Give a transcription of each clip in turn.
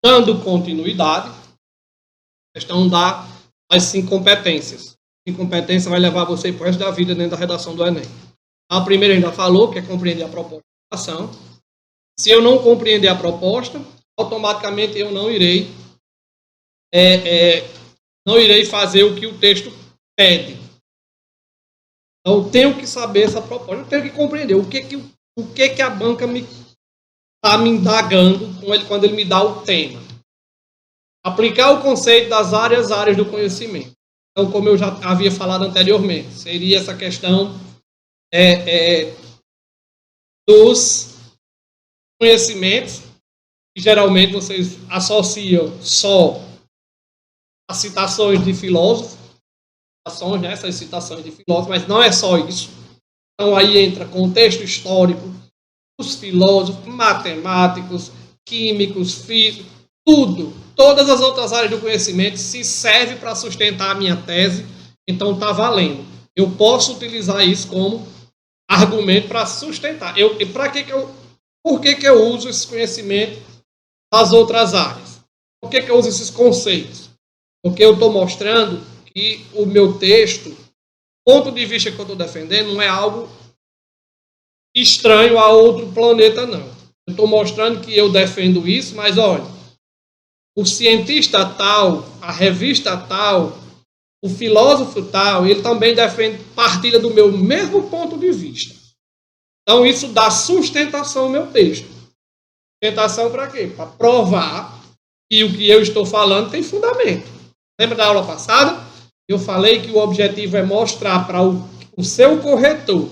dando continuidade, questão das 5 competências. 5 competências vai levar você para o resto da vida dentro da redação do Enem. A primeira ainda falou, que é compreender a proposta da ação. Se eu não compreender a proposta, automaticamente eu não irei fazer o que o texto pede. Então, eu tenho que saber essa proposta, eu tenho que compreender o que a banca está me indagando quando ele me dá o tema. Aplicar o conceito das várias áreas do conhecimento. Então, como eu já havia falado anteriormente, seria essa questão dos conhecimentos, que geralmente vocês associam só as citações de filósofos, essas citações de filósofos, mas não é só isso. Então, aí entra contexto histórico, os filósofos, matemáticos, químicos, físicos, todas as outras áreas do conhecimento se serve para sustentar a minha tese, então está valendo. Eu posso utilizar isso como argumento para sustentar. Por que eu uso esse conhecimento das outras áreas? Por que eu uso esses conceitos? Porque eu estou mostrando que o meu texto, o ponto de vista que eu estou defendendo, não é algo estranho a outro planeta, não. Eu estou mostrando que eu defendo isso, mas olha, o cientista tal, a revista tal, o filósofo tal, ele também partilha do meu mesmo ponto de vista. Então, isso dá sustentação ao meu texto. Sustentação para quê? Para provar que o que eu estou falando tem fundamento. Lembra da aula passada? Eu falei que o objetivo é mostrar para o seu corretor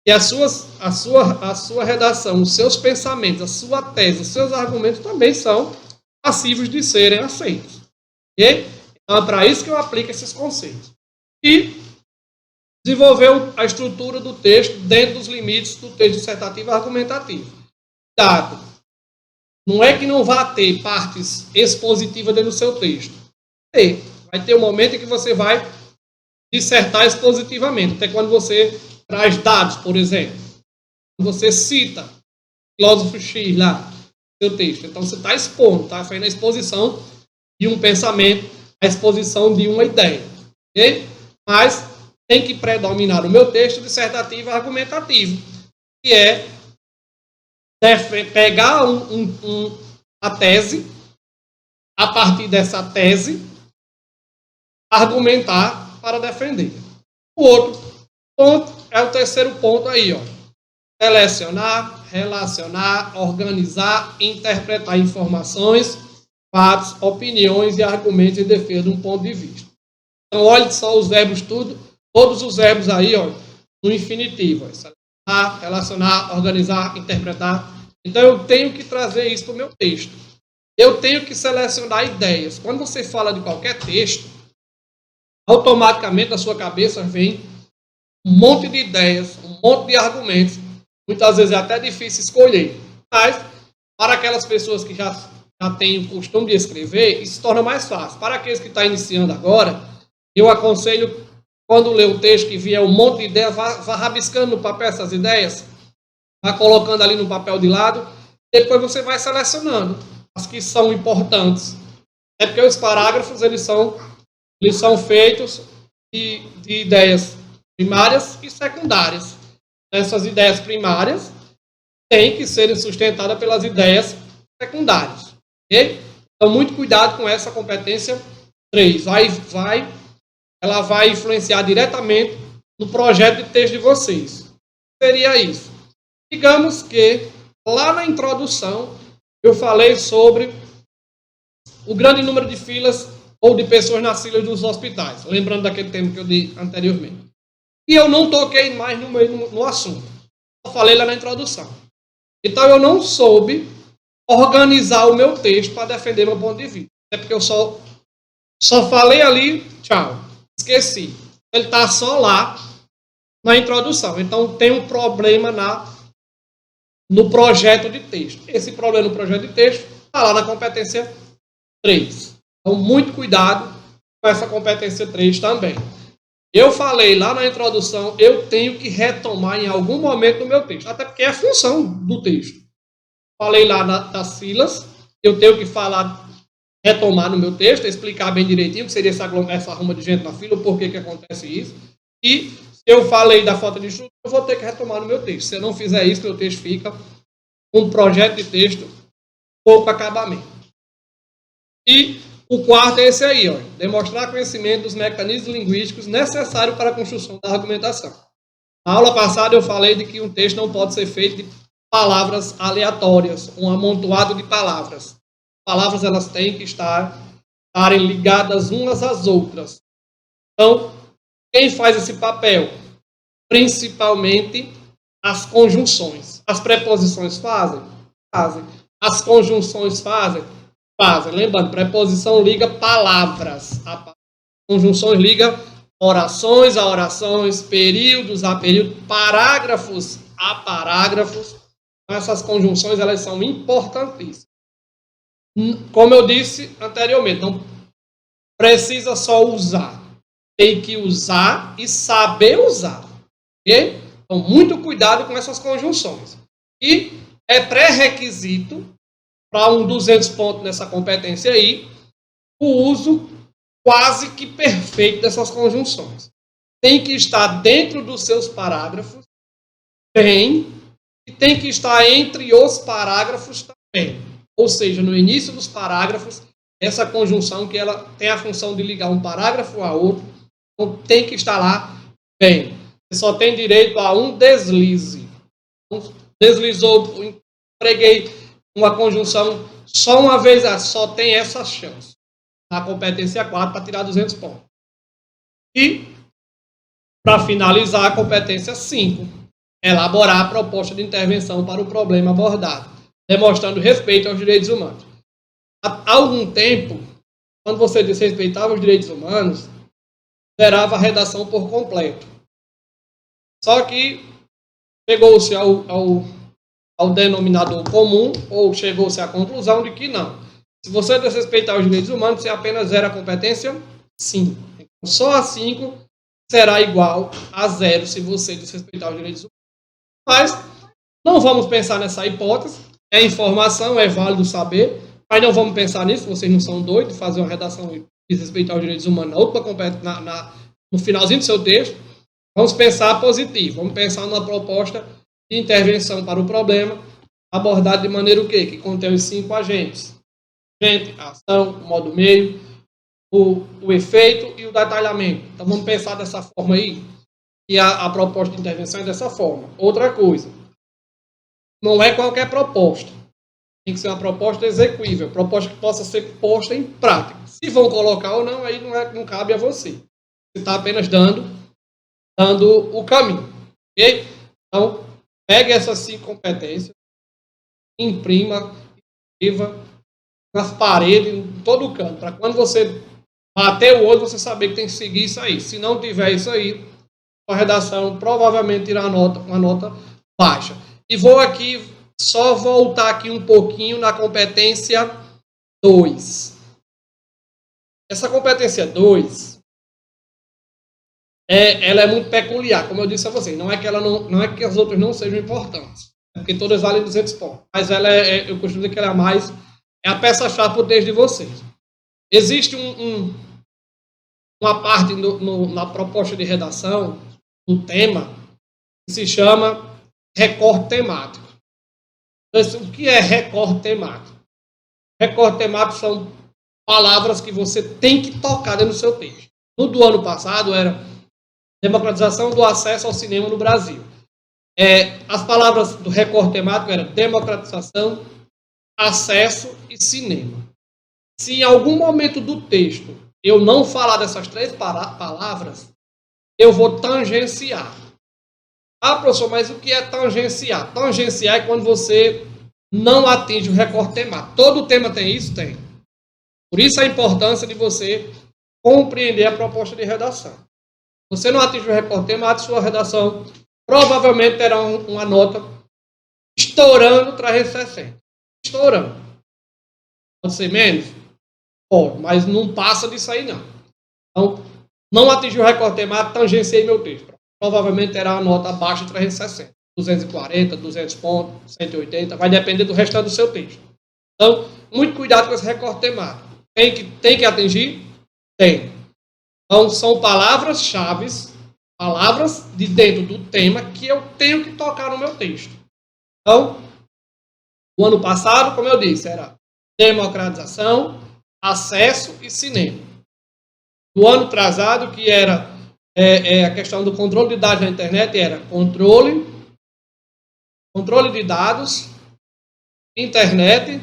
que a sua redação, os seus pensamentos, a sua tese, os seus argumentos também são passíveis de serem aceitos. Okay? Então, é para isso que eu aplico esses conceitos. E desenvolver a estrutura do texto dentro dos limites do texto dissertativo e argumentativo. Cuidado. Não é que não vá ter partes expositivas dentro do seu texto. Vai ter um momento em que você vai dissertar expositivamente. Até quando você traz dados, por exemplo. Quando você cita filósofo X lá no seu texto. Então, você está expondo, está fazendo a exposição de um pensamento, a exposição de uma ideia. Okay? Mas tem que predominar o meu texto dissertativo e argumentativo, que é pegar a tese, a partir dessa tese, argumentar para defender. O outro ponto é o terceiro ponto aí, ó. Selecionar, relacionar, organizar, interpretar informações, fatos, opiniões e argumentos em defesa de um ponto de vista. Então, olhe só os verbos todos os verbos aí, ó, no infinitivo. Ó. Selecionar, relacionar, organizar, interpretar. Então, eu tenho que trazer isso para o meu texto. Eu tenho que selecionar ideias. Quando você fala de qualquer texto, automaticamente na sua cabeça vem um monte de ideias, um monte de argumentos. Muitas vezes é até difícil escolher. Mas, para aquelas pessoas que já têm o costume de escrever, isso se torna mais fácil. Para aqueles que estão iniciando agora, eu aconselho, quando ler o texto que vier um monte de ideias, vá rabiscando no papel essas ideias, vá colocando ali no papel de lado, depois você vai selecionando as que são importantes. É porque os parágrafos eles são feitos de ideias primárias e secundárias. Essas ideias primárias têm que serem sustentadas pelas ideias secundárias. Okay? Então, muito cuidado com essa competência 3. Ela vai influenciar diretamente no projeto de texto de vocês. O que seria isso? Digamos que lá na introdução eu falei sobre o grande número de filas ou de pessoas nas filas dos hospitais. Lembrando daquele tema que eu dei anteriormente. E eu não toquei mais no assunto. Eu falei lá na introdução. Então eu não soube organizar o meu texto para defender meu ponto de vista. É porque eu só falei ali, tchau, esqueci. Ele está só lá na introdução. Então tem um problema no projeto de texto. Esse problema no projeto de texto está lá na competência 3. Então muito cuidado com essa competência 3 também. Eu falei lá na introdução, eu tenho que retomar em algum momento do meu texto. Até porque é a função do texto. Falei lá das filas, eu tenho que falar, retomar no meu texto, explicar bem direitinho o que seria essa arruma de gente na fila, o porquê que acontece isso. E se eu falei da falta de estrutura, eu vou ter que retomar no meu texto. Se eu não fizer isso, meu texto fica um projeto de texto pouco acabamento. E o quarto é esse aí, ó, demonstrar conhecimento dos mecanismos linguísticos necessários para a construção da argumentação. Na aula passada eu falei de que um texto não pode ser feito de palavras aleatórias, um amontoado de palavras. Palavras elas têm que estarem ligadas umas às outras. Então, quem faz esse papel? Principalmente as conjunções. As preposições fazem? Fazem. As conjunções fazem? Fazem. Lembrando, preposição liga palavras. Conjunções liga orações a orações, períodos a períodos, parágrafos a parágrafos. Então, essas conjunções elas são importantíssimas. Como eu disse anteriormente, não precisa só usar. Tem que usar e saber usar. Okay? Então, muito cuidado com essas conjunções. E é pré-requisito para 200 pontos nessa competência aí, o uso quase que perfeito dessas conjunções. Tem que estar dentro dos seus parágrafos, bem, e tem que estar entre os parágrafos também. Ou seja, no início dos parágrafos, essa conjunção que ela tem a função de ligar um parágrafo a outro, então tem que estar lá bem. Você só tem direito a um deslize. Deslizou, empreguei uma conjunção só uma vez, só tem essa chance. Na competência 4 para tirar 200 pontos. E, para finalizar, a competência 5, elaborar a proposta de intervenção para o problema abordado, demonstrando respeito aos direitos humanos. Há algum tempo, quando você desrespeitava os direitos humanos, zerava a redação por completo. Só que chegou-se ao denominador comum, ou chegou-se à conclusão de que não. Se você desrespeitar os direitos humanos, você apenas zera a competência 5. Então, só a 5 será igual a 0 se você desrespeitar os direitos humanos. Mas não vamos pensar nessa hipótese. É informação, é válido saber. Mas não vamos pensar nisso. Vocês não são doidos de fazer uma redação e desrespeitar os direitos humanos no finalzinho do seu texto. Vamos pensar positivo. Vamos pensar numa proposta de intervenção para o problema, abordado de maneira o quê? Que contém os 5 agentes. Agente, a ação, o modo meio, o efeito e o detalhamento. Então vamos pensar dessa forma aí. E a proposta de intervenção é dessa forma. Outra coisa. Não é qualquer proposta. Tem que ser uma proposta execuível. Proposta que possa ser posta em prática. Se vão colocar ou não, aí não cabe a você. Você está apenas dando o caminho. Ok? Então, pegue essas 5 competências, imprima, escreva nas paredes, em todo o canto, para quando você bater o olho, você saber que tem que seguir isso aí. Se não tiver isso aí, a redação provavelmente irá uma nota baixa. E vou aqui só voltar aqui um pouquinho na competência 2. Essa competência 2, ela é muito peculiar, como eu disse a vocês. Não é que as outras não sejam importantes, é porque todas valem 200 pontos. Mas ela eu costumo dizer que ela é a peça-chave para o texto de vocês. Existe uma parte na proposta de redação, um tema, que se chama recorte temático. Então, o que é recorte temático? Recorte temático são palavras que você tem que tocar dentro do seu texto. No do ano passado era democratização do acesso ao cinema no Brasil. As palavras do recorte temático eram democratização, acesso e cinema. Se em algum momento do texto eu não falar dessas 3 palavras, eu vou tangenciar. Ah, professor, mas o que é tangenciar? Tangenciar é quando você não atinge o recorte temático. Todo tema tem isso? Tem. Por isso a importância de você compreender a proposta de redação. Se você não atinge o recorte temático, sua redação provavelmente terá uma nota estourando 360. Estourando. Pode ser menos? Pode, mas não passa disso aí não. Então, não atingiu o recorte temático, tangenciei meu texto. Provavelmente terá uma nota abaixo de 360. 240, 200 pontos, 180, vai depender do restante do seu texto. Então, muito cuidado com esse recorte temático. Tem que atingir? Tem. Então, são palavras-chave, palavras de dentro do tema que eu tenho que tocar no meu texto. Então, o ano passado, como eu disse, era democratização, acesso e cinema. No ano atrasado, que era a questão do controle de dados na internet, era controle de dados, internet,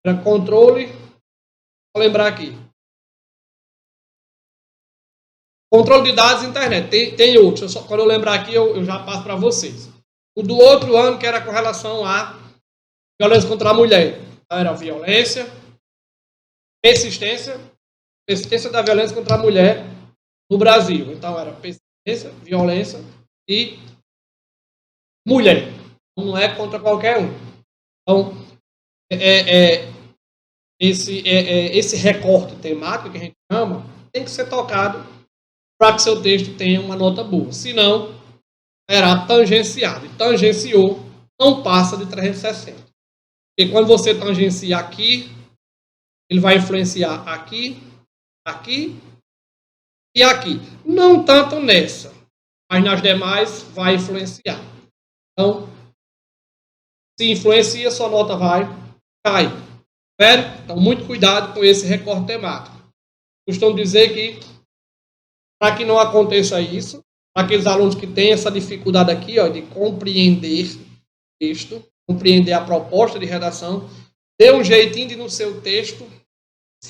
era controle, vou lembrar aqui. Controle de dados, internet. Tem outros. Quando eu lembrar aqui, eu já passo para vocês. O do outro ano, que era com relação à violência contra a mulher. Era violência, persistência da violência contra a mulher no Brasil. Então, era persistência, violência e mulher. Não é contra qualquer um. Então, esse recorte temático que a gente chama tem que ser tocado para que seu texto tenha uma nota boa. Senão, será tangenciado. E tangenciou, não passa de 360. Porque quando você tangencia aqui, ele vai influenciar aqui, aqui e aqui. Não tanto nessa, mas nas demais vai influenciar. Então, se influencia, sua nota vai cair. Certo? Então, muito cuidado com esse recorte temático. Costumo dizer que, para que não aconteça isso, para aqueles alunos que têm essa dificuldade aqui, ó, de compreender o texto, compreender a proposta de redação, dê um jeitinho de, no seu texto,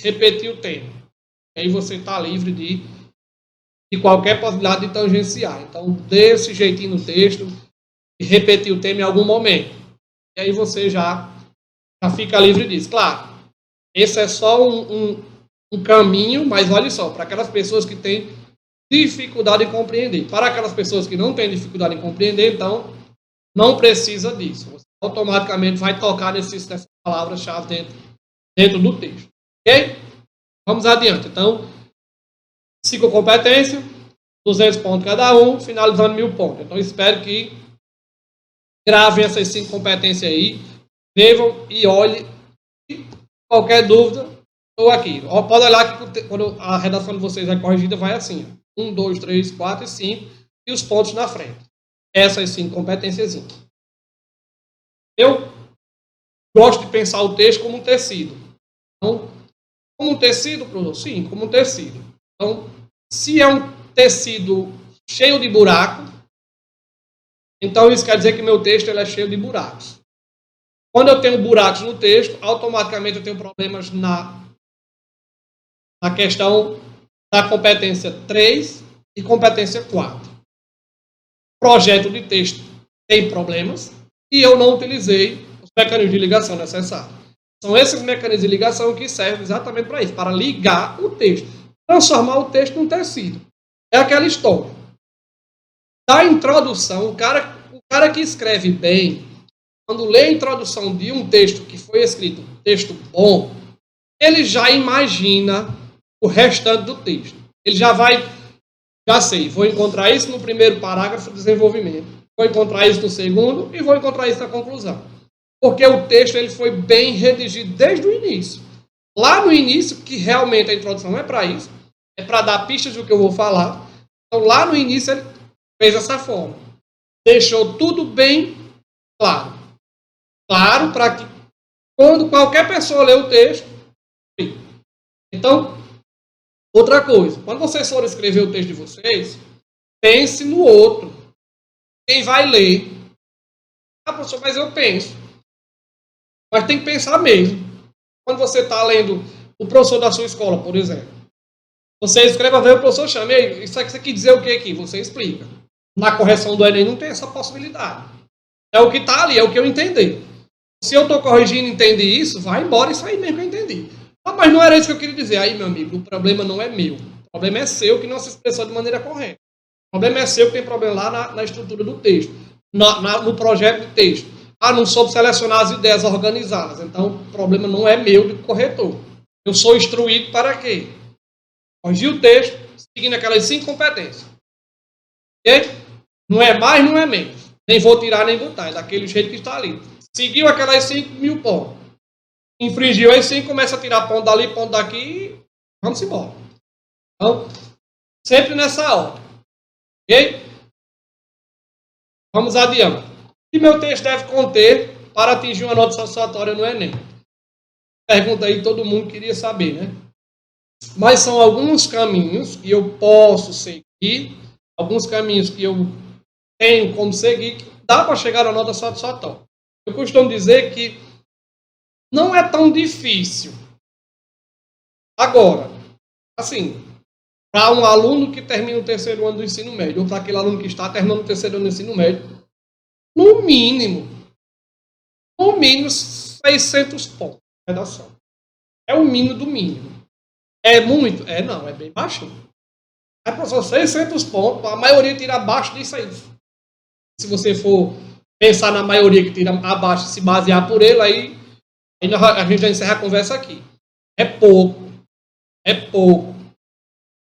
repetir o tema. E aí você está livre de qualquer possibilidade de tangenciar. Então, dê esse jeitinho no texto e repetir o tema em algum momento. E aí você já fica livre disso. Claro, esse é só um caminho, mas olha só, para aquelas pessoas que têm dificuldade em compreender. Para aquelas pessoas que não têm dificuldade em compreender, então, não precisa disso. Você automaticamente vai tocar nessas palavras-chave dentro do texto. Ok? Vamos adiante. Então, psicocompetência, 200 pontos cada um, finalizando 1000 pontos. Então, espero que gravem essas 5 competências aí, escrevam e olhem. Qualquer dúvida, estou aqui. Pode olhar que quando a redação de vocês é corrigida, vai assim. 1, 2, 3, 4 e 5. E os pontos na frente. Essas 5 competências. Eu gosto de pensar o texto como um tecido. Então, como um tecido, professor? Sim, como um tecido. Então, se é um tecido cheio de buraco, então isso quer dizer que meu texto ele é cheio de buracos. Quando eu tenho buracos no texto, automaticamente eu tenho problemas na questão da competência 3 e competência 4. Projeto de texto tem problemas e eu não utilizei os mecanismos de ligação necessários. São esses mecanismos de ligação que servem exatamente para isso, para ligar o texto, transformar o texto num tecido. É aquela história. Da introdução, o cara que escreve bem, quando lê a introdução de um texto que foi escrito, um texto bom, ele já imagina o restante do texto. Ele já sei, vou encontrar isso no primeiro parágrafo do desenvolvimento, vou encontrar isso no segundo e vou encontrar isso na conclusão. Porque o texto ele foi bem redigido desde o início. Lá no início, que realmente a introdução é para isso, é para dar pistas do que eu vou falar. Então, lá no início, ele fez dessa forma. Deixou tudo bem claro. Claro, para que quando qualquer pessoa lê o texto... Então, outra coisa. Quando vocês forem escrever o texto de vocês, pense no outro. Quem vai ler? Ah, professor, mas eu penso. Mas tem que pensar mesmo. Quando você está lendo o professor da sua escola, por exemplo, você escreve, o professor chama, isso aqui dizer o que aqui? Você explica. Na correção do Enem não tem essa possibilidade. É o que está ali, é o que eu entendi. Se eu estou corrigindo e entendi isso, vai embora isso aí mesmo que eu entendi. Ah, mas não era isso que eu queria dizer. Aí, meu amigo, o problema não é meu. O problema é seu que não se expressou de maneira correta. O problema é seu que tem problema lá na estrutura do texto, no projeto de texto. Ah, não soube selecionar as ideias organizadas. Então, o problema não é meu de corretor. Eu sou instruído para quê? Corrigir o texto, seguindo aquelas 5 competências. Ok? Não é mais, não é menos. Nem vou tirar, nem botar. É daquele jeito que está ali. Seguiu aquelas 5.000 pontos. Infringiu as 5, começa a tirar ponto dali, ponto daqui e vamos embora. Então, sempre nessa ordem. Ok? Vamos adiante. O que meu texto deve conter para atingir uma nota satisfatória no Enem? Pergunta aí todo mundo queria saber, né? Mas são alguns caminhos que eu posso seguir, alguns caminhos que eu tenho como seguir, que dá para chegar à nota satisfatória. Eu costumo dizer que não é tão difícil. Agora, assim, para um aluno que termina o terceiro ano do ensino médio, ou para aquele aluno que está terminando o terceiro ano do ensino médio, no mínimo 600 pontos de redação. É o mínimo do mínimo. É muito? Não, é bem baixo. Aí, professor, 600 pontos, a maioria tira abaixo disso aí. Se você for pensar na maioria que tira abaixo, se basear por ele, aí a gente já encerra a conversa aqui. É pouco. É pouco.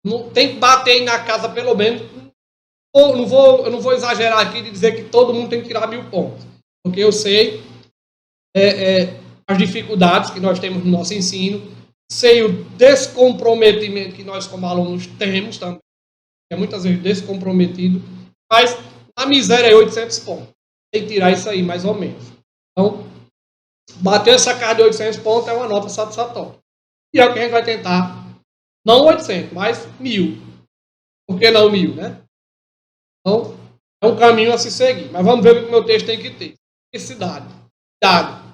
Não, tem que bater aí na casa pelo menos. Eu não vou exagerar aqui de dizer que todo mundo tem que tirar 1.000 pontos. Porque eu sei as dificuldades que nós temos no nosso ensino, sei o descomprometimento que nós como alunos temos também, que é muitas vezes descomprometido, mas a miséria é 800 pontos. Tem que tirar isso aí, mais ou menos. Então, bater essa carga de 800 pontos é uma nota satisfatória. E é o que a gente vai tentar. Não 800, mas 1.000. Por que não 1.000, né? Então, é um caminho a se seguir. Mas vamos ver o que o meu texto tem que ter. Simplicidade. Cuidado.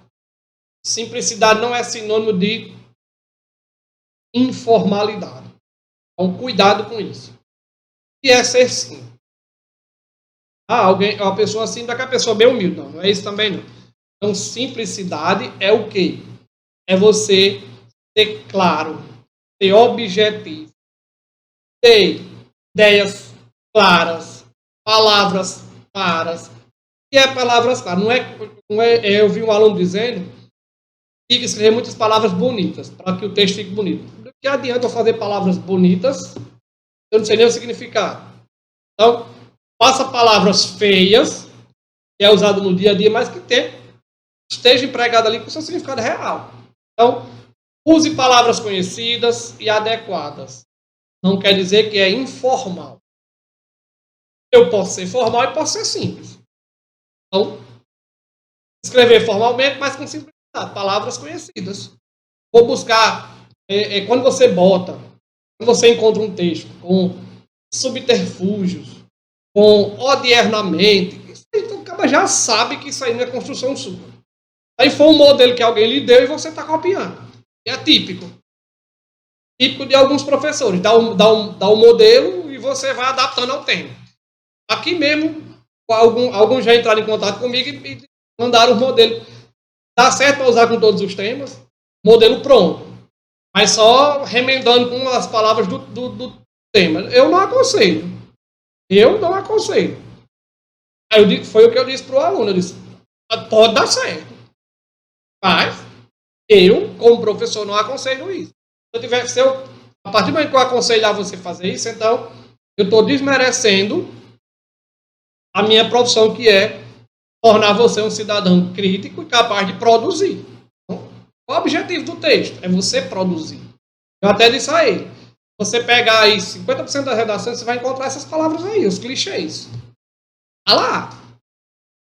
Simplicidade não é sinônimo de informalidade. Então, cuidado com isso. E é ser simples. Uma pessoa assim, daqui a pessoa bem humilde. Não é isso também não. Então, simplicidade é o quê? É você ser claro, ter objetivo, ter ideias claras, palavras claras. E é palavras claras. Não é, eu vi um aluno dizendo que tem que escrever muitas palavras bonitas para que o texto fique bonito. Do que adianta eu fazer palavras bonitas? Eu não sei nem o significado. Então, faça palavras feias, que é usado no dia a dia, mas que esteja empregado ali com seu significado real. Então, use palavras conhecidas e adequadas. Não quer dizer que é informal. Eu posso ser formal e posso ser simples. Então, escrever formalmente, mas com simplicidade. Palavras conhecidas. Vou buscar, quando você encontra um texto com subterfúgios, com odiernamente, então o cara já sabe que isso aí não é construção sua. Aí foi um modelo que alguém lhe deu e você está copiando. É típico. Típico de alguns professores. Dá um modelo e você vai adaptando ao tema. Aqui mesmo, alguns já entraram em contato comigo e mandaram o modelo. Dá certo para usar com todos os temas. Modelo pronto. Mas só remendando com as palavras do tema. Eu não aconselho. Aí foi o que eu disse para o aluno. Eu disse, pode dar certo. Mas eu, como professor, não aconselho isso. A partir do momento que eu aconselhar você fazer isso, então eu estou desmerecendo a minha profissão, que é tornar você um cidadão crítico e capaz de produzir. Então, qual o objetivo do texto? É você produzir. Eu até disse a ele, você pegar aí 50% da redação, você vai encontrar essas palavras aí, os clichês. Ah lá.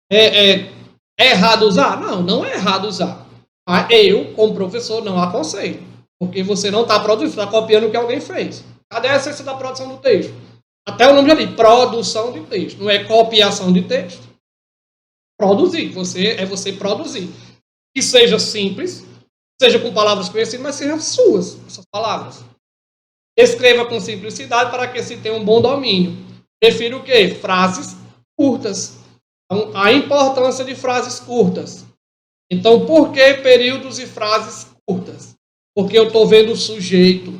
É errado usar? Não, não é errado usar. Mas eu, como professor, não aconselho. Porque você não está produzindo, você está copiando o que alguém fez. Cadê a essência da produção do texto? Até o nome já diz, produção de texto. Não é copiação de texto. Produzir. Você produzir. Que seja simples, seja com palavras conhecidas, mas sejam suas palavras. Escreva com simplicidade para que se tenha um bom domínio. Prefiro o quê? Frases curtas. Então, a importância de frases curtas. Então, por que períodos e frases curtas? Porque eu estou vendo o sujeito.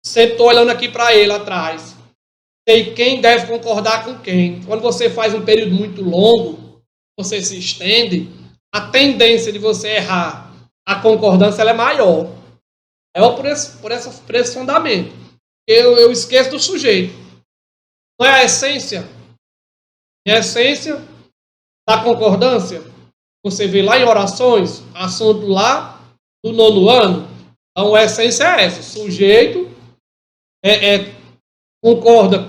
Sempre estou olhando aqui para ele atrás. Sei quem deve concordar com quem. Quando você faz um período muito longo, você se estende, a tendência de você errar a concordância ela é maior. É por esse fundamento. Eu esqueço do sujeito. Não é a essência? É a essência da concordância? você vê lá em orações, assunto lá do 9º ano. Então, a essência é essa. O sujeito concorda,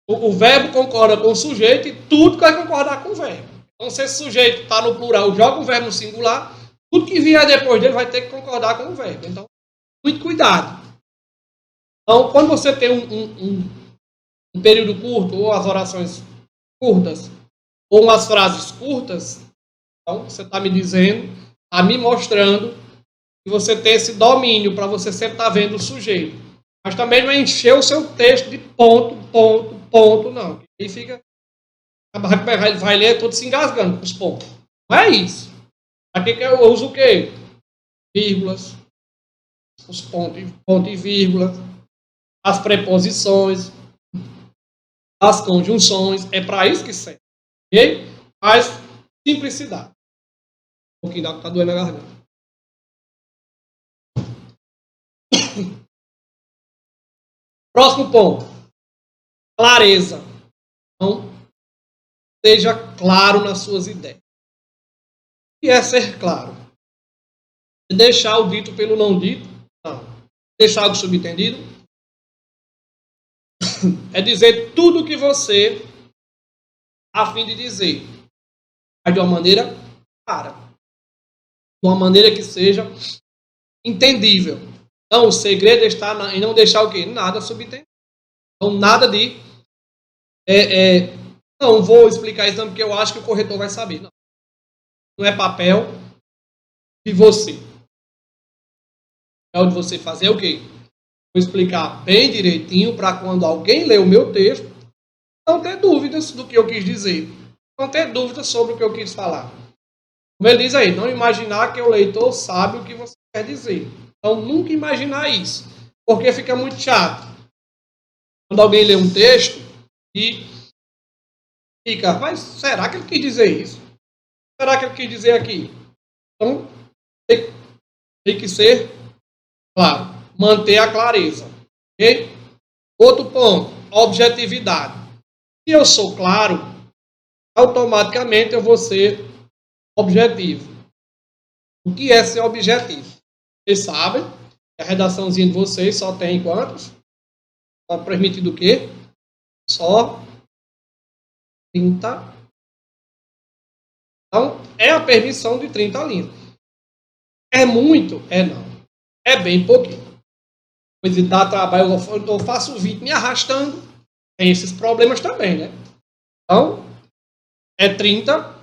o verbo concorda com o sujeito e tudo vai concordar com o verbo. Então, se esse sujeito está no plural, joga o verbo no singular, tudo que vier depois dele vai ter que concordar com o verbo. Então, muito cuidado. Então, quando você tem um período curto, ou as orações curtas, ou umas frases curtas, então você está me dizendo, está me mostrando que você tem esse domínio para você sempre estar vendo o sujeito. Mas também não é encher o seu texto de ponto, ponto, ponto, não. Aí fica, vai ler todo se engasgando com os pontos. Não é isso. Aqui que eu uso o quê? Vírgulas, os pontos e vírgula, as preposições, as conjunções. É para isso que serve. Ok? Mas simplicidade. Um pouquinho está doendo a garganta. Próximo ponto. Clareza. Então, seja claro nas suas ideias. O que é ser claro? É deixar o dito pelo não dito? Não. Deixar algo subentendido? É dizer tudo o que você a fim de dizer. Mas de uma maneira clara. De uma maneira que seja entendível. Então, o segredo está em não deixar o quê? Nada subentendido. Então, nada de... não vou explicar isso não, porque eu acho que o corretor vai saber. Não, não é papel de você. É o de você fazer o quê? Vou explicar bem direitinho para quando alguém ler o meu texto, não ter dúvidas do que eu quis dizer. Não ter dúvidas sobre o que eu quis falar. Como ele diz aí, não imaginar que o leitor sabe o que você quer dizer. Então, nunca imaginar isso. Porque fica muito chato. Quando alguém lê um texto e fica, mas será que ele quis dizer isso? Será que ele quis dizer aquilo? Então, tem que ser claro. Manter a clareza. Ok? Outro ponto, objetividade. Se eu sou claro, automaticamente eu vou ser objetivo. O que é ser objetivo? Vocês sabem que a redaçãozinha de vocês só tem quantos? Só permitido o quê? Só 30. Então, é a permissão de 30 linhas. É muito? É não. É bem pouquinho. Pois dá trabalho, eu faço 20 me arrastando. Tem esses problemas também, né? Então, é 30,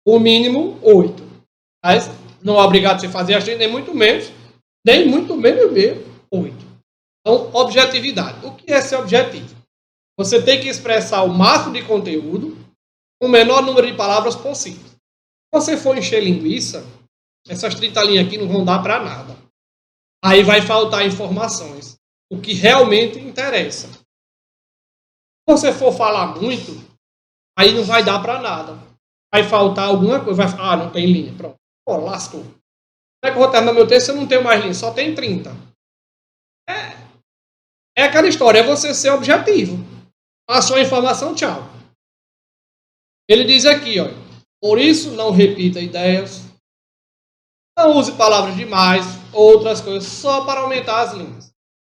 o mínimo 8. Mas não é obrigado a você fazer as 30, nem muito menos mesmo 8. Então, objetividade. O que é ser objetivo? Você tem que expressar o máximo de conteúdo com o menor número de palavras possível. Se você for encher linguiça, essas 30 linhas aqui não vão dar para nada. Aí vai faltar informações. O que realmente interessa. Se você for falar muito, aí não vai dar para nada. Vai faltar alguma coisa. Vai falar, não tem linha. Pronto. Pô, lascou. Como é que eu vou terminar meu texto se eu não tenho mais linha? Só tem 30. É aquela história, é você ser objetivo. Passou a informação, tchau. Ele diz aqui, ó, por isso não repita ideias, não use palavras demais, outras coisas, só para aumentar as linhas.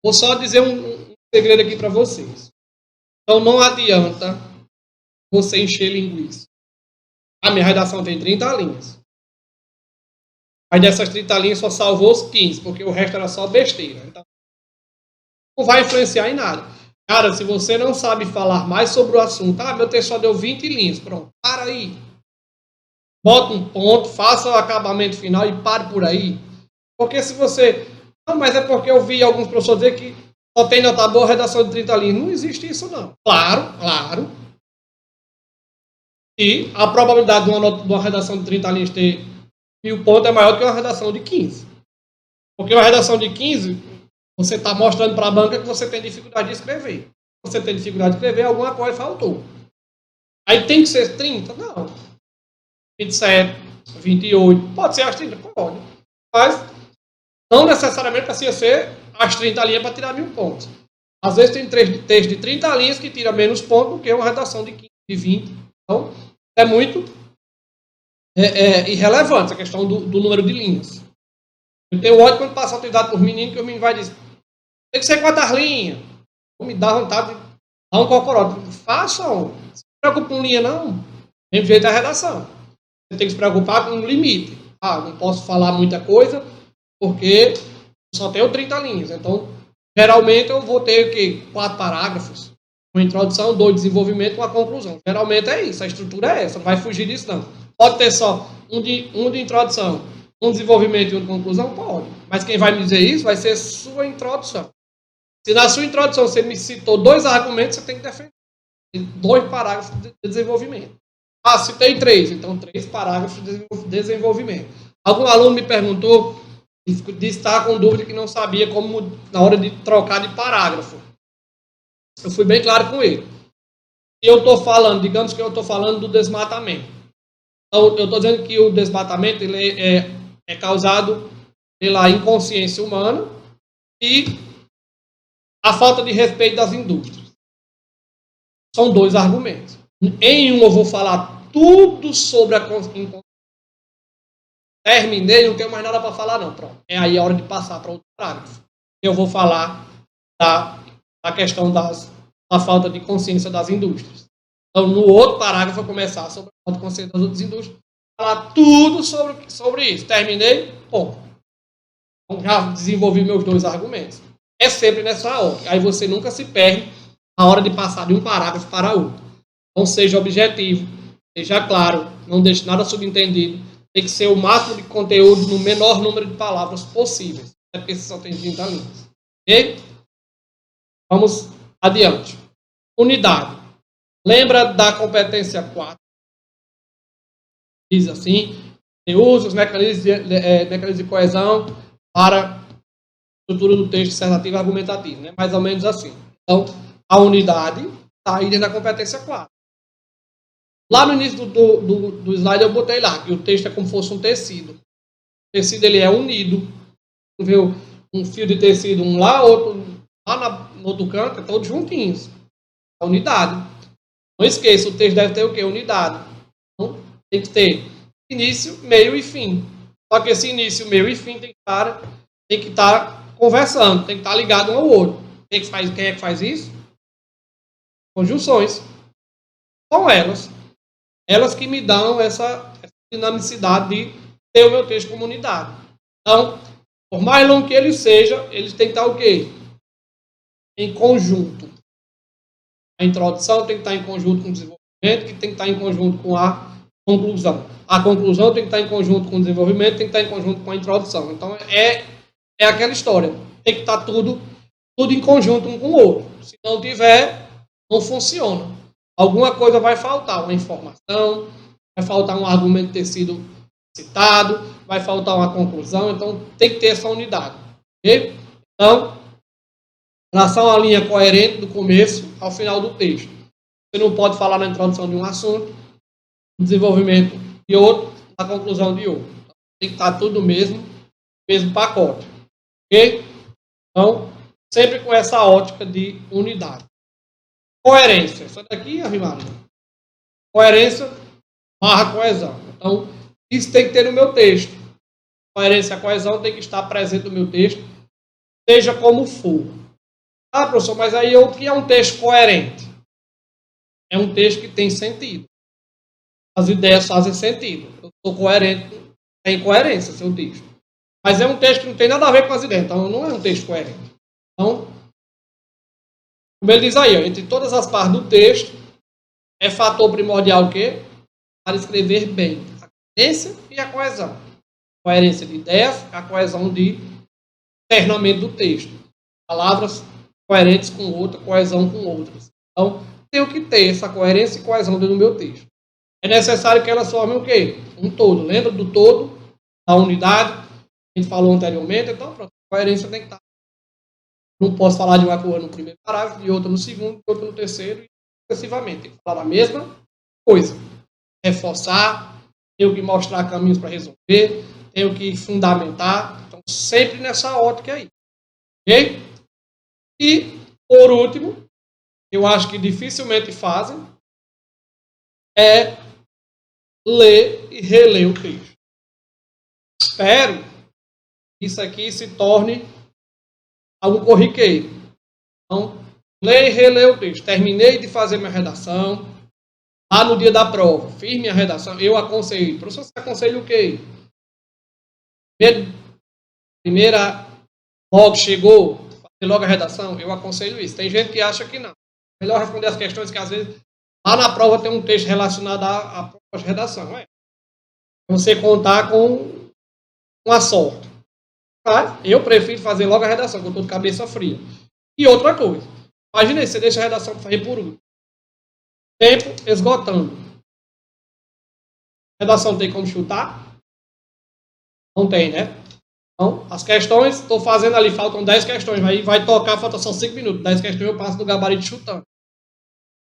Vou só dizer um segredo aqui para vocês. Então não adianta você encher linguiça. A minha redação tem 30 linhas. Mas dessas 30 linhas só salvou os 15, porque o resto era só besteira. Então, não vai influenciar em nada. Cara, se você não sabe falar mais sobre o assunto, meu texto só deu 20 linhas, pronto, para aí. Bota um ponto, faça o acabamento final e pare por aí. Porque se você... Não, mas é porque eu vi alguns professores dizer que só tem nota boa redação de 30 linhas. Não existe isso, não. Claro. E a probabilidade de uma redação de 30 linhas ter 1000 pontos é maior do que uma redação de 15. Porque uma redação de 15, você está mostrando para a banca que você tem dificuldade de escrever. Se você tem dificuldade de escrever, alguma coisa faltou. Aí tem que ser 30? Não. 27, 28, pode ser as 30? Pode. Mas não necessariamente precisa ser as 30 linhas para tirar 1000 pontos. Às vezes tem texto de 30 linhas que tira menos pontos do que uma redação de 15, de 20. Então, é muito irrelevante, a questão do número de linhas. Eu tenho ódio quando passa a atividade por menino, que o menino vai dizer, tem que ser quantas linhas? Me dá vontade de dar um cocorote. Façam. Não se preocupe com linha, não. Mesmo jeito é a redação. Você tem que se preocupar com um limite. Não posso falar muita coisa, porque só tenho 30 linhas. Então, geralmente eu vou ter o quê? 4 parágrafos. Uma introdução, 2 desenvolvimento, uma conclusão. Geralmente é isso. A estrutura é essa. Não vai fugir disso, não. Pode ter só um de introdução, um desenvolvimento e uma conclusão? Pode. Mas quem vai me dizer isso vai ser sua introdução. Se na sua introdução você me citou 2 argumentos, você tem que defender. 2 parágrafos de desenvolvimento. Citei 3. Então, 3 parágrafos de desenvolvimento. Algum aluno me perguntou, disse que estava com dúvida que não sabia como, na hora de trocar de parágrafo. Eu fui bem claro com ele. E eu estou falando, digamos que eu estou falando do desmatamento. Então, eu estou dizendo que o desmatamento ele é causado pela inconsciência humana e a falta de respeito das indústrias. São 2 argumentos. Em um eu vou falar tudo sobre a inconsciência. Terminei, não tenho mais nada para falar não. Pronto. É aí a hora de passar para outro parágrafo. Eu vou falar da questão da falta de consciência das indústrias. Então, no outro parágrafo, eu vou começar sobre a falta de consciência das outras indústrias. Falar tudo sobre isso. Terminei, ponto. Então, já desenvolvi meus 2 argumentos. É sempre nessa hora. Aí você nunca se perde na hora de passar de um parágrafo para outro. Então, seja objetivo, seja claro, não deixe nada subentendido. Tem que ser o máximo de conteúdo no menor número de palavras possíveis. É porque você só tem 30 linhas. Ok? Vamos adiante. Unidade. Lembra da competência 4? Diz assim, você usa os mecanismos de coesão para a estrutura do texto dissertativo e argumentativo. Né? Mais ou menos assim. Então, a unidade está aí dentro da competência 4. Lá no início do slide eu botei lá, que o texto é como se fosse um tecido. O tecido ele é unido. Vê um fio de tecido, um lá, outro lá no outro canto, é todos juntinhos. A unidade. Não esqueça, o texto deve ter o quê? Unidade. Então, tem que ter início, meio e fim. Só que esse início, meio e fim tem que estar conversando, tem que estar ligado um ao outro. Quem é que faz isso? Conjunções. São elas. Elas que me dão essa dinamicidade de ter o meu texto como unidade. Então, por mais longo que ele seja, eles têm que estar o quê? Em conjunto. A introdução tem que estar em conjunto com o desenvolvimento, que tem que estar em conjunto com a conclusão. A conclusão tem que estar em conjunto com o desenvolvimento, tem que estar em conjunto com a introdução. Então, é aquela história. Tem que estar tudo em conjunto um com o outro. Se não tiver, não funciona. Alguma coisa vai faltar, uma informação, vai faltar um argumento ter sido citado, vai faltar uma conclusão, então tem que ter essa unidade. Okay? Então, traçar uma linha coerente do começo ao final do texto. Você não pode falar na introdução de um assunto, no desenvolvimento de outro, na conclusão de outro. Tem que estar tudo no mesmo pacote. Ok? Então, sempre com essa ótica de unidade. Coerência. Isso daqui, Rimário. Coerência barra coesão. Então, isso tem que ter no meu texto. Coerência e coesão tem que estar presente no meu texto, seja como for. Professor, mas aí o que é um texto coerente? É um texto que tem sentido. As ideias fazem sentido. Eu sou coerente, tem coerência seu texto. Mas é um texto que não tem nada a ver com as ideias. Então, não é um texto coerente. Então, como ele diz aí, entre todas as partes do texto, é fator primordial o quê? Para escrever bem. A coerência e a coesão. A coerência de ideias, a coesão de internamento do texto. Palavras coerentes com outra, coesão com outras. Então, tenho que ter essa coerência e coesão dentro do meu texto. É necessário que elas formem o quê? Um todo. Lembra do todo, da unidade, a gente falou anteriormente, então pronto, a coerência tem que estar. Não posso falar de uma coisa no primeiro parágrafo, de outra no segundo, de outra no terceiro, e sucessivamente. Tem que falar a mesma coisa. Reforçar, tenho que mostrar caminhos para resolver, tenho que fundamentar. Então, sempre nessa ótica aí. Ok? E, por último, eu acho que dificilmente fazem, é ler e reler o texto. Espero que isso aqui se torne algo corriqueiro. Então, ler e reler o texto. Terminei de fazer minha redação. Lá no dia da prova, fiz minha redação. Eu aconselho. Professor, você aconselha o quê? Primeira logo chegou, fazer logo a redação. Eu aconselho isso. Tem gente que acha que não. Melhor responder as questões que às vezes lá na prova tem um texto relacionado à prova de redação. É? Você contar com a sorte. Mas eu prefiro fazer logo a redação, que eu estou de cabeça fria. E outra coisa. Imagina aí, você deixa a redação para fazer por último. Tempo esgotando. Redação tem como chutar? Não tem, né? Então, as questões, estou fazendo ali, faltam 10 questões. Aí vai tocar, falta só 5 minutos. 10 questões eu passo no gabarito chutando.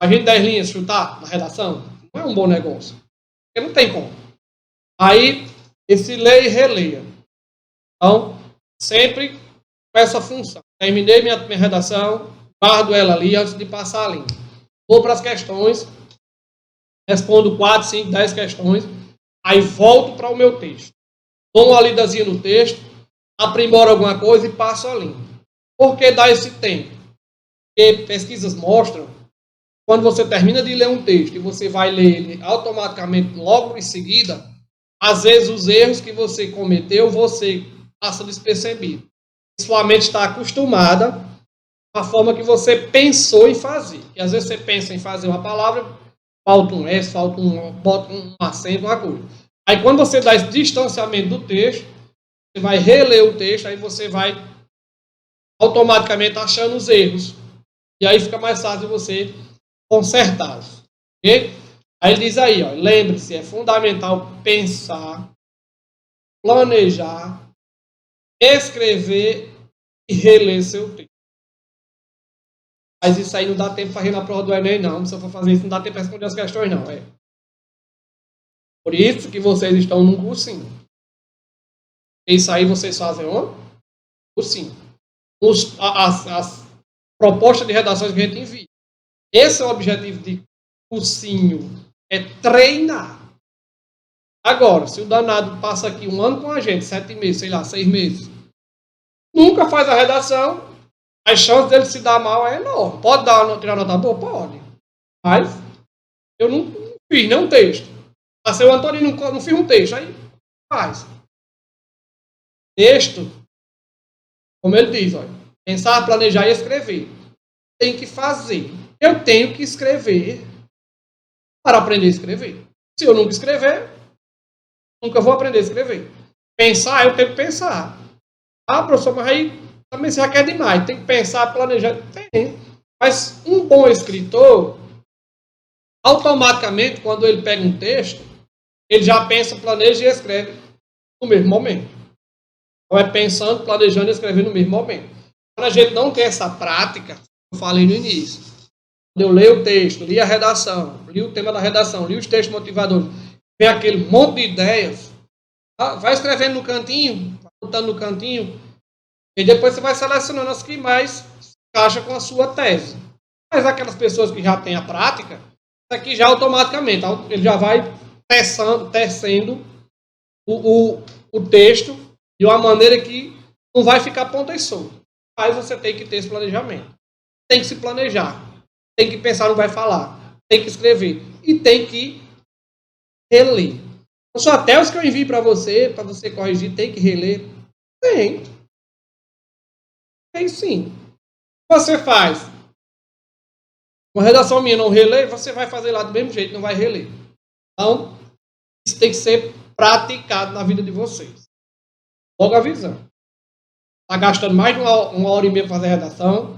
A gente 10 linhas chutar na redação não é um bom negócio. Porque não tem como. Aí, esse leia e releia. Então, sempre com essa função. Terminei minha redação, guardo ela ali antes de passar a linha. Vou para as questões, respondo 4, 5, 10 questões, aí volto para o meu texto. Dou uma lidazinha no texto, aprimoro alguma coisa e passo a linha. Por que dá esse tempo? Porque pesquisas mostram quando você termina de ler um texto e você vai ler ele automaticamente logo em seguida, às vezes os erros que você cometeu, você passa despercebido. Sua mente está acostumada com a forma que você pensou em fazer. E às vezes você pensa em fazer uma palavra, falta um S, bota um acento, uma coisa. Aí quando você dá esse distanciamento do texto, você vai reler o texto, aí você vai automaticamente achando os erros. E aí fica mais fácil você consertá-los. Okay? Aí ele diz aí, ó, lembre-se, é fundamental pensar, planejar, escrever e reler seu texto. Mas isso aí não dá tempo para rir na prova do Enem, não. Se eu for fazer isso, não dá tempo para responder as questões, não. É. Por isso que vocês estão num cursinho. Isso aí vocês fazem onde? Cursinho. As propostas de redações que a gente envia. Esse é o objetivo de cursinho. É treinar. Agora, se o danado passa aqui um ano com a gente, 7 meses, sei lá, 6 meses, nunca faz a redação, a chance dele se dar mal é enorme. Pode tirar nota boa? Pode. Mas eu não fiz nenhum texto. Passei o Antônio e não fiz um texto. Aí faz. Texto, como ele diz, olha, pensar, planejar e escrever. Tem que fazer. Eu tenho que escrever para aprender a escrever. Se eu nunca escrever, nunca vou aprender a escrever. Pensar, eu tenho que pensar. Ah, professor, mas aí também você já quer demais. Tem que pensar, planejar. Tem. Mas um bom escritor, automaticamente, quando ele pega um texto, ele já pensa, planeja e escreve no mesmo momento. Então é pensando, planejando e escrevendo no mesmo momento. Quando a gente não tem essa prática, eu falei no início, quando eu leio o texto, li a redação, li o tema da redação, li os textos motivadores, vem aquele monte de ideias, vai escrevendo no cantinho, vai botando no cantinho, e depois você vai selecionando as que mais se encaixam com a sua tese. Mas aquelas pessoas que já têm a prática, isso aqui já automaticamente, ele já vai tecendo o texto de uma maneira que não vai ficar ponta solta. Mas você tem que ter esse planejamento. Tem que se planejar. Tem que pensar no que vai falar. Tem que escrever. E tem que reler. Só até os que eu envio para você corrigir, tem que reler. Tem. Tem sim. Você faz uma redação minha não reler, você vai fazer lá do mesmo jeito, não vai reler. Então, isso tem que ser praticado na vida de vocês. Logo avisando. Está gastando mais de uma hora e meia para fazer a redação.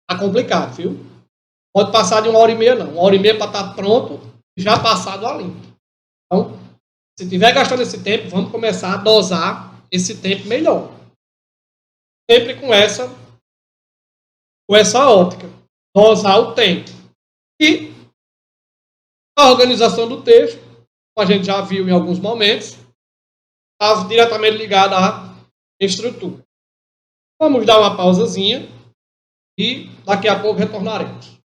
Está complicado, viu? Pode passar de 1h30 não. 1h30 para estar pronto e já passado a limpo. Então, se estiver gastando esse tempo, vamos começar a dosar esse tempo melhor. Sempre com essa ótica. Dosar o tempo. E a organização do texto, como a gente já viu em alguns momentos, está diretamente ligada à estrutura. Vamos dar uma pausazinha e daqui a pouco retornaremos.